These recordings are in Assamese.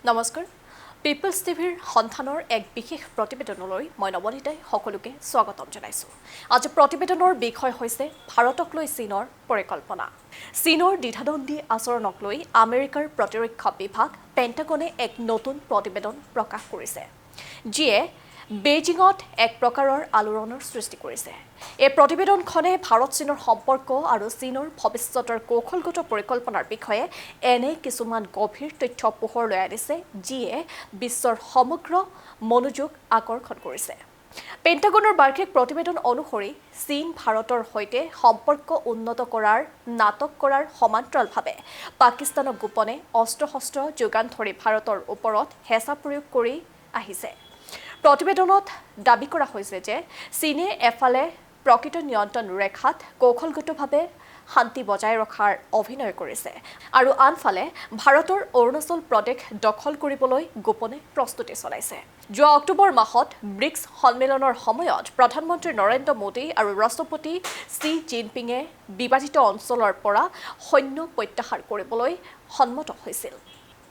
নমস্কাৰ পিপলছ টিভিৰ সন্ধানৰ এক বিশেষ প্ৰতিবেদনলৈ মই নৱনীতাই সকলোকে স্বাগতম জনাইছো। আজি প্ৰতিবেদনৰ বিষয় হৈছে ভাৰতক লৈ চীনৰ পৰিকল্পনা। চীনৰ দ্বিধাদ্বন্দ্বী আচৰণক লৈ আমেৰিকাৰ প্ৰতিৰক্ষা বিভাগ পেণ্টাগনে এক নতুন প্ৰতিবেদন প্ৰকাশ কৰিছে, যিয়ে বেইজিঙত এক প্ৰকাৰৰ আলোড়নৰ সৃষ্টি কৰিছে। এই প্ৰতিবেদনখনে ভাৰত চীনৰ সম্পৰ্ক আৰু চীনৰ ভৱিষ্যতৰ কৌশলগত পৰিকল্পনাৰ বিষয়ে এনে কিছুমান গভীৰ তথ্য পোহৰলৈ আনিছে, যিয়ে বিশ্বৰ সমগ্ৰ মনোযোগ আকৰ্ষণ কৰিছে। পেণ্টাগনৰ বাৰ্ষিক প্ৰতিবেদন অনুসৰি চীন ভাৰতৰ সৈতে সম্পৰ্ক উন্নত কৰাৰ নাটক কৰাৰ সমান্তৰালভাৱে পাকিস্তানক গোপনে অস্ত্ৰ-শস্ত্ৰ যোগান ধৰি ভাৰতৰ ওপৰত হেঁচা প্ৰয়োগ কৰি আহিছে। প্ৰতিবেদনত দাবী কৰা হৈছে যে চীনে এফালে প্ৰকৃত নিয়ন্ত্ৰণ ৰেখাত কৌশলগতভাৱে শান্তি বজাই ৰখাৰ অভিনয় কৰিছে আৰু আনফালে ভাৰতৰ অৰুণাচল প্ৰদেশ দখল কৰিবলৈ গোপনে প্ৰস্তুতি চলাইছে। যোৱা অক্টোবৰ মাহত ব্ৰিক্স সন্মিলনৰ সময়ত প্ৰধানমন্ত্ৰী নৰেন্দ্ৰ মোদী আৰু ৰাষ্ট্ৰপতি শ্বি জিনপিঙে বিবাদিত অঞ্চলৰ পৰা সৈন্য প্ৰত্যাহাৰ কৰিবলৈ সন্মত হৈছিল।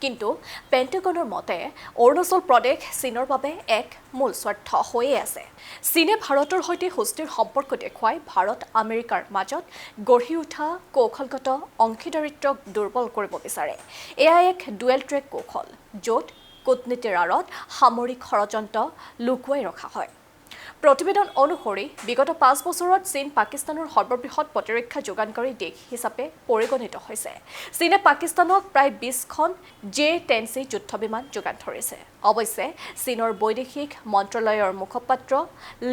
কিন্তু পেণ্টাগনৰ মতে অৰুণাচল প্ৰদেশ চীনৰ বাবে এক মূল স্বাৰ্থ হৈয়ে আছে। চীনে ভাৰতৰ সৈতে সুস্থিৰ সম্পৰ্ক দেখুৱাই ভাৰত আমেৰিকাৰ মাজত গঢ়ি উঠা কৌশলগত অংশীদাৰিত্বক দুৰ্বল কৰিব বিচাৰে। এয়া এক ডুৱেল ট্ৰেক কৌশল, য'ত কূটনীতিৰ আঁৰত সামৰিক ষড়যন্ত্ৰ লুকুৱাই ৰখা হয়। প্ৰতিবেদন অনুসৰি বিগত 5 বছৰত চীন পাকিস্তানৰ সৰ্ববৃহৎ প্ৰতিৰক্ষা যোগানকাৰী দেশ হিচাপে পৰিগণিত হৈছে। চীনে পাকিস্তানক প্ৰায় 20খন J-10C যুদ্ধবিমান যোগান ধৰিছে। অৱশ্যে চীনৰ বৈদেশিক মন্ত্ৰালয়ৰ মুখপাত্ৰ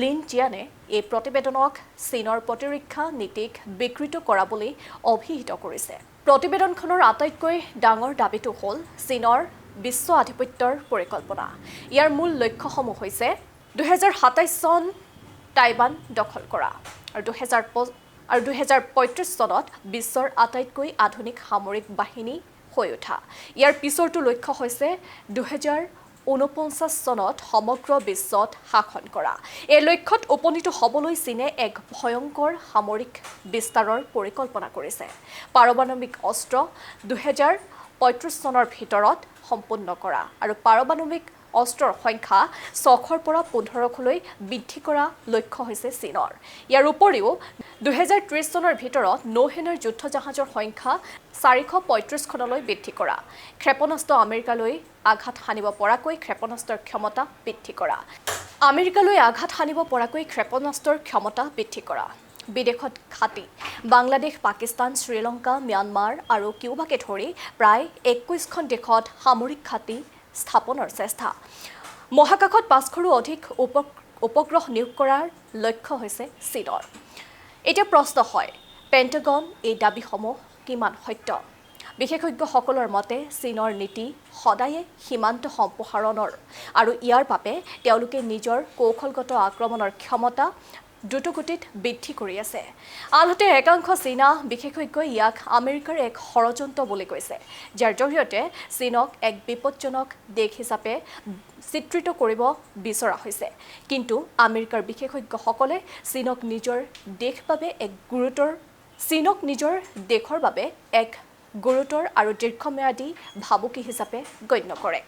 লিন জিয়ানে এই প্ৰতিবেদনক চীনৰ প্ৰতিৰক্ষা নীতিক বিকৃত কৰা বুলি অভিহিত কৰিছে। প্ৰতিবেদনখনৰ আটাইতকৈ ডাঙৰ দাবীটো হ'ল চীনৰ বিশ্ব আধিপত্যৰ পৰিকল্পনা। ইয়াৰ মূল লক্ষ্যসমূহ হৈছে 2027 চন টাইৱান দখল কৰা আৰু 2035 চনত বিশ্বৰ আটাইতকৈ আধুনিক সামৰিক বাহিনী হৈ উঠা। ইয়াৰ পিছৰটো লক্ষ্য হৈছে 2049 চনত সমগ্ৰ বিশ্বত শাসন কৰা। এই লক্ষ্যত উপনীত হ'বলৈ চীনে এক ভয়ংকৰ সামৰিক বিস্তাৰৰ পৰিকল্পনা কৰিছে। পাৰমাণৱিক অস্ত্ৰ 2035 চনৰ ভিতৰত সম্পূৰ্ণ কৰা আৰু পাৰমাণৱিক অস্ত্ৰৰ সংখ্যা 6ৰ পৰা 15লৈ বৃদ্ধি কৰা লক্ষ্য হৈছে চীনৰ। ইয়াৰ উপৰিও 2030 চনৰ ভিতৰত নৌসেনাৰ যুদ্ধ জাহাজৰ সংখ্যা 435খনলৈ বৃদ্ধি কৰা, ক্ষেপণাস্ত্ৰ আমেৰিকালৈ আঘাত হানিব পৰাকৈ ক্ষেপণাস্ত্ৰৰ ক্ষমতা বৃদ্ধি কৰা। বিদেশত ঘাটি বাংলাদেশ, পাকিস্তান, শ্ৰীলংকা, ম্যানমাৰ আৰু কিউবাকে ধৰি প্ৰায় 21খন দেশত সামৰিক ঘাটি স্থাপনৰ চেষ্টা। মহাকাশত 500ৰো অধিক উপগ্ৰহ নিয়োগ কৰাৰ লক্ষ্য হৈছে চীনৰ। এতিয়া প্ৰশ্ন হয়, পেণ্টাগন এই দাবীসমূহ কিমান সত্য? বিশেষজ্ঞসকলৰ মতে চীনৰ নীতি সদায়ে সীমান্ত সম্প্ৰসাৰণৰ আৰু ইয়াৰ বাবে তেওঁলোকে নিজৰ কৌশলগত আক্ৰমণৰ ক্ষমতা দ্ৰুতগতিত বৃদ্ধি কৰি আছে। আনহাতে একাংশ চীনা বিশেষজ্ঞই ইয়াক আমেৰিকাৰ এক ষড়যন্ত্ৰ বুলি কৈছে, যাৰ জৰিয়তে চীনক এক বিপদজনক দেশ হিচাপে চিত্ৰিত কৰিব বিচৰা হৈছে। কিন্তু আমেৰিকাৰ বিশেষজ্ঞসকলে চীনক নিজৰ দেশৰ বাবে এক গুৰুতৰ আৰু দীৰ্ঘম্যাদী ভাবুকি হিচাপে গণ্য কৰে।